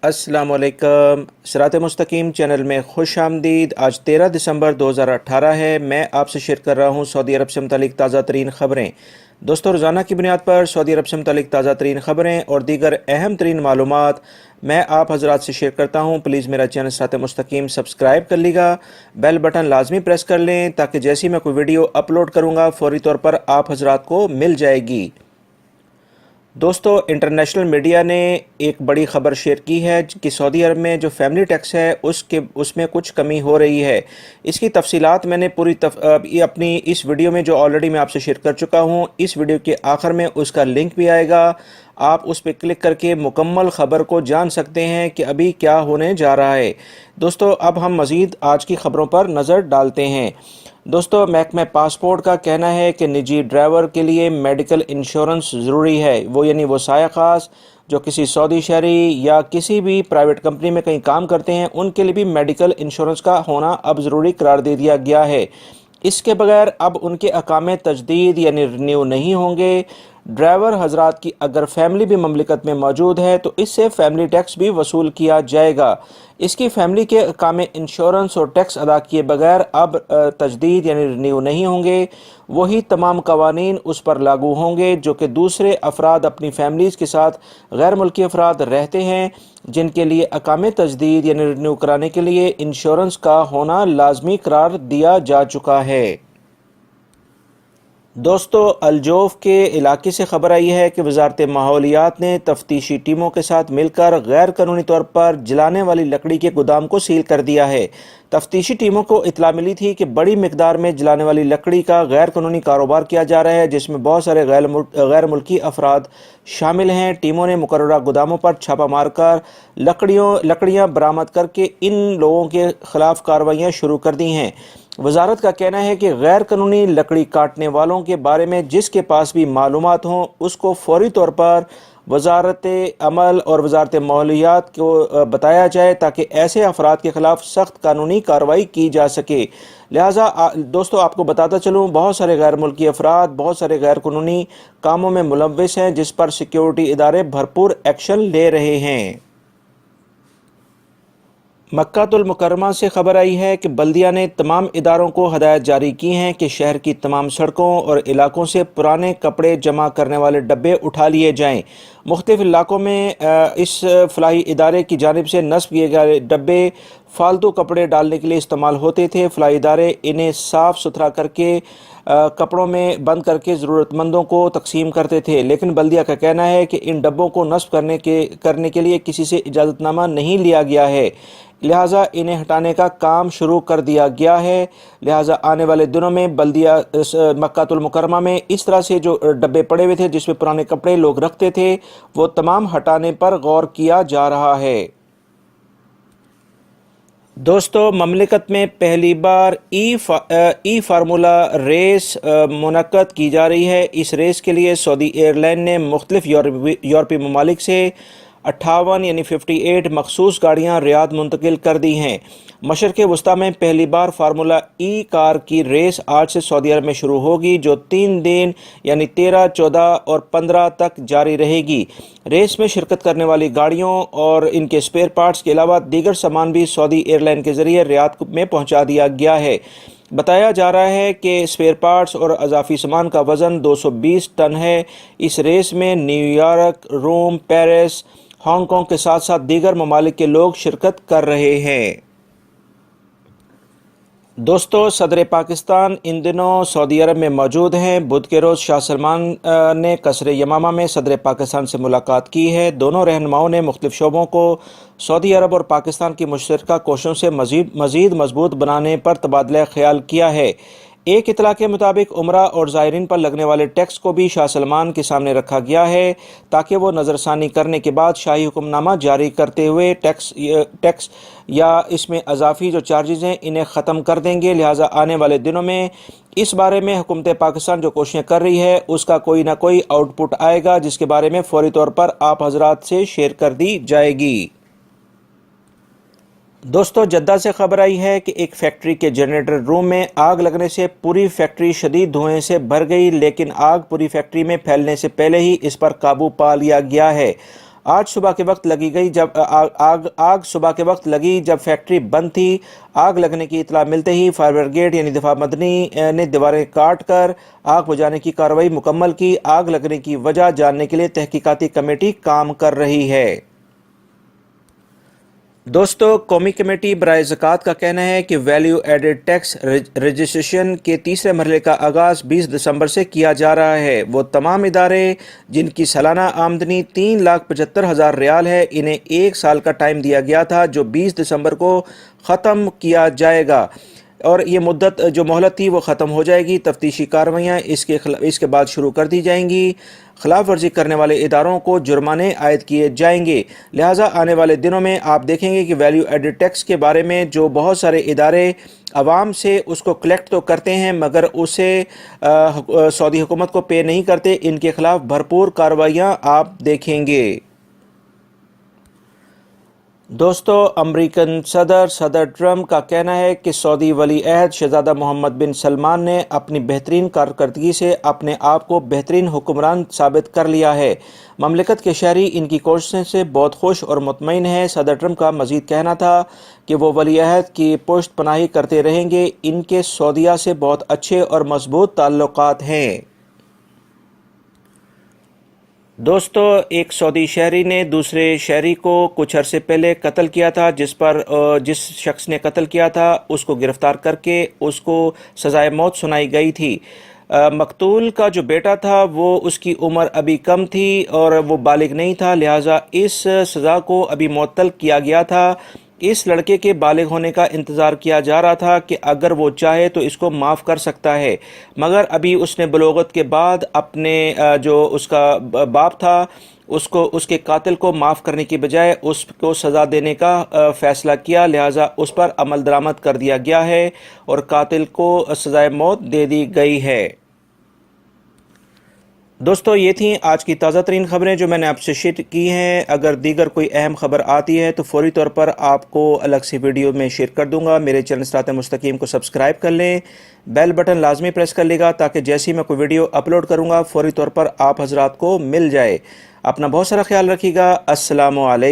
अस्सलाम वालेकुम। सिरात मुस्तकीम चैनल में खुश आमदीद। आज 13 दिसंबर 2018 है। मैं आपसे शेयर कर रहा हूँ सऊदी अरब से मुतालिक ताज़ा तरीन ख़बरें। दोस्तों, रोज़ाना की बुनियाद पर सऊदी अरब से मुतालिक ताज़ा तरीन ख़बरें और दीगर अहम तरीन मालूमात मैं आप हज़रात से शेयर करता हूँ। प्लीज़ मेरा चैनल सिरात मुस्तकीम सब्सक्राइब कर लीजिएगा, बेल बटन लाजमी प्रेस कर लें ताकि जैसे ही मैं कोई वीडियो अपलोड करूँगा फ़ौरी तौर पर आप हज़रात को मिल जाएगी। दोस्तों, इंटरनेशनल मीडिया ने एक बड़ी ख़बर शेयर की है कि सऊदी अरब में जो फैमिली टैक्स है उसमें कुछ कमी हो रही है। इसकी तफसीलात मैंने अपनी इस वीडियो में जो ऑलरेडी मैं आपसे शेयर कर चुका हूँ, इस वीडियो के आखिर में उसका लिंक भी आएगा। आप उस पर क्लिक करके मुकम्मल ख़बर को जान सकते हैं कि अभी क्या होने जा रहा है। दोस्तों, अब हम मज़ीद आज की ख़बरों पर नज़र डालते हैं। दोस्तों, महकमा पासपोर्ट का कहना है कि निजी ड्राइवर के लिए मेडिकल इंश्योरेंस ज़रूरी है। वो साया खास जो किसी सऊदी शहरी या किसी भी प्राइवेट कंपनी में कहीं काम करते हैं, उनके लिए भी मेडिकल इंश्योरेंस का होना अब ज़रूरी करार दे दिया गया है। इसके बगैर अब उनके अकामे तजदीद यानी रिन्यू नहीं होंगे। ड्राइवर हजरात की अगर फैमिली भी ममलिकत में मौजूद है तो इससे फैमिली टैक्स भी वसूल किया जाएगा। इसकी फैमिली के अकामे इंश्योरेंस और टैक्स अदा किए बगैर अब तजदीद यानी रिन्यू नहीं होंगे। वही तमाम कवानीन उस पर लागू होंगे जो कि दूसरे अफराद अपनी फैमिलीज़ के साथ गैर मुल्की अफराद रहते हैं, जिनके लिए अकामे तजदीद यानी रिन्यू कराने के लिए इंश्योरेंस का होना लाजमी करार दिया जा चुका है। दोस्तों, अलजोफ के इलाके से खबर आई है कि वजारत माहौलियात ने तफ्तीशी टीमों के साथ मिलकर गैर कानूनी तौर पर जलाने वाली लकड़ी के गोदाम को सील कर दिया है। तफ्तीशी टीमों को इतला मिली थी कि बड़ी मिकदार में जलाने वाली लकड़ी का गैर कानूनी कारोबार किया जा रहा है, जिसमें बहुत सारे गैर मुल्की अफराद शामिल हैं। टीमों ने मुकर्ररा गोदामों पर छापा मारकर लकड़ियाँ बरामद करके इन लोगों के खिलाफ कार्रवाइयाँ शुरू कर दी हैं। वजारत का कहना है कि गैर कानूनी लकड़ी काटने वालों के बारे में जिसके पास भी मालूमात हों उसको फौरी तौर पर वजारत अमल और वजारत माहौलियात को बताया जाए ताकि ऐसे अफराद के खिलाफ सख्त कानूनी कार्रवाई की जा सके। लिहाजा दोस्तों, आपको बताता चलूँ, बहुत सारे गैर मुल्की अफराद बहुत सारे गैर कानूनी कामों में मुलव्विस हैं, जिस पर सिक्योरिटी इदारे भरपूर एक्शन ले रहे हैं। मक्कातुल मुकर्रमा से खबर आई है कि बल्दिया ने तमाम इदारों को हदायत जारी की हैं कि शहर की तमाम सड़कों और इलाकों से पुराने कपड़े जमा करने वाले डब्बे उठा लिए जाएं। मुख्तलिफ इलाकों में इस फलाही इदारे की जानिब से नस्ब किए गए डब्बे फालतू कपड़े डालने के लिए इस्तेमाल होते थे। फलाही इदारे इन्हें साफ़ सुथरा करके कपड़ों में बंद करके ज़रूरतमंदों को तकसीम करते थे, लेकिन बल्दिया का कहना है कि इन डब्बों को नस्ब करने के लिए किसी से इजाज़तनामा नहीं लिया गया है, लिहाजा इन्हें हटाने का काम शुरू कर दिया गया है। लिहाजा आने वाले दिनों में बल्दिया मक्कातुल मुकर्रमा में इस तरह से जो डब्बे पड़े हुए थे जिसमें पुराने कपड़े लोग रखते थे, वो तमाम हटाने पर गौर किया जा रहा है। दोस्तों, ममलिकत में पहली बार ई फार्मूला रेस मुनक्कद की जा रही है। इस रेस के लिए सऊदी एयरलाइन ने मुख्तलिफ यूरोपीय ममालिक से 58 यानी 58 मखसूस गाड़ियाँ रियाद मुंतकिल कर दी हैं। मशरक़ वस्ता में पहली बार फार्मूला ई कार की रेस आज से सऊदी अरब में शुरू होगी, जो 3 दिन यानी 13, 14 और 15 तक जारी रहेगी। रेस में शिरकत करने वाली गाड़ियों और इनके स्पेयर पार्ट्स के अलावा दीगर सामान भी सऊदी एयरलाइन के ज़रिए रियाद में पहुँचा दिया गया है। बताया जा रहा है कि स्पेयर पार्ट्स और अजाफी सामान का वज़न 220 टन है। इस रेस में न्यूयॉर्क, रोम, पेरिस, हांगकांग के साथ साथ दीगर ममालिक के लोग शिरकत कर रहे हैं। दोस्तों, सदर पाकिस्तान इन दिनों सऊदी अरब में मौजूद हैं। बुध के रोज़ शाह सलमान ने कसर यमामा में सदर पाकिस्तान से मुलाकात की है। दोनों रहनुमाओं ने मुख्तलिफ शोबों को सऊदी अरब और पाकिस्तान की मुश्तरका कोशिशों से मज़ीद मजबूत बनाने पर तबादला ख्याल किया है। एक इतला के मुताबिक उमरा और ज़ायरीन पर लगने वाले टैक्स को भी शाह सलमान के सामने रखा गया है ताकि वो नज़रसानी करने के बाद शाही हुक्मनामा जारी करते हुए टैक्स या इसमें अजाफी जो चार्जेज़ हैं इन्हें ख़त्म कर देंगे। लिहाजा आने वाले दिनों में इस बारे में हुकूमत पाकिस्तान जो कोशिशें कर रही है उसका कोई ना कोई आउटपुट आएगा, जिसके बारे में फ़ौरी तौर पर आप हजरात से शेयर कर दी जाएगी। दोस्तों, जद्दा से खबर आई है कि एक फैक्ट्री के जनरेटर रूम में आग लगने से पूरी फैक्ट्री शदीद धुएं से भर गई, लेकिन आग पूरी फैक्ट्री में फैलने से पहले ही इस पर काबू पा लिया गया है। آج صبح کے وقت لگی گئی جب آگ صبح کے وقت لگی جب فیکٹری بند تھی۔ آگ لگنے کی اطلاع ملتے ہی فائر بریگیڈ یعنی دفاع مدنی نے دیواریں کاٹ کر آگ بجھانے کی کارروائی مکمل کی۔ آگ لگنے کی وجہ جاننے کے لیے تحقیقاتی کمیٹی کام کر رہی ہے۔ دوستو، قومی کمیٹی برائے زکوٰۃ کا کہنا ہے کہ ویلیو ایڈڈ ٹیکس رجسٹریشن کے تیسرے مرحلے کا آغاز 20 دسمبر سے کیا جا رہا ہے۔ وہ تمام ادارے جن کی سالانہ آمدنی 3,75,000 ریال ہے، انہیں 1 سال کا ٹائم دیا گیا تھا جو 20 دسمبر کو ختم کیا جائے گا، اور یہ مدت جو مہلت تھی وہ ختم ہو جائے گی۔ تفتیشی کارروائیاں اس کے بعد شروع کر دی جائیں گی۔ خلاف ورزی کرنے والے اداروں کو جرمانے عائد کیے جائیں گے۔ لہٰذا آنے والے دنوں میں آپ دیکھیں گے کہ ویلیو ایڈڈ ٹیکس کے بارے میں جو بہت سارے ادارے عوام سے اس کو کلیکٹ تو کرتے ہیں مگر اسے سعودی حکومت کو پے نہیں کرتے، ان کے خلاف بھرپور کارروائیاں آپ دیکھیں گے۔ دوستو، امریکن صدر ٹرمپ کا کہنا ہے کہ سعودی ولی عہد شہزادہ محمد بن سلمان نے اپنی بہترین کارکردگی سے اپنے آپ کو بہترین حکمران ثابت کر لیا ہے۔ مملکت کے شہری ان کی کوششوں سے بہت خوش اور مطمئن ہیں۔ صدر ٹرمپ کا مزید کہنا تھا کہ وہ ولی عہد کی پشت پناہی کرتے رہیں گے۔ ان کے سعودیہ سے بہت اچھے اور مضبوط تعلقات ہیں۔ دوستو، ایک سعودی شہری نے دوسرے شہری کو کچھ عرصے پہلے قتل کیا تھا، جس شخص نے قتل کیا تھا اس کو گرفتار کر کے اس کو سزائے موت سنائی گئی تھی۔ مقتول کا جو بیٹا تھا وہ اس کی عمر ابھی کم تھی اور وہ بالغ نہیں تھا، لہٰذا اس سزا کو ابھی معطل کیا گیا تھا۔ اس لڑکے کے بالغ ہونے کا انتظار کیا جا رہا تھا کہ اگر وہ چاہے تو اس کو معاف کر سکتا ہے، مگر ابھی اس نے بلوغت کے بعد اپنے جو اس کا باپ تھا اس کے قاتل کو معاف کرنے کی بجائے اس کو سزا دینے کا فیصلہ کیا، لہٰذا اس پر عمل درآمد کر دیا گیا ہے اور قاتل کو سزائے موت دے دی گئی ہے۔ دوستو، یہ تھیں آج کی تازہ ترین خبریں جو میں نے آپ سے شیئر کی ہیں۔ اگر دیگر کوئی اہم خبر آتی ہے تو فوری طور پر آپ کو الگ سی ویڈیو میں شیئر کر دوں گا۔ میرے چینل صراط مستقیم کو سبسکرائب کر لیں، بیل بٹن لازمی پریس کر لے گا تاکہ جیسی میں کوئی ویڈیو اپلوڈ کروں گا فوری طور پر آپ حضرات کو مل جائے۔ اپنا بہت سارا خیال رکھیے گا۔ السلام علیکم۔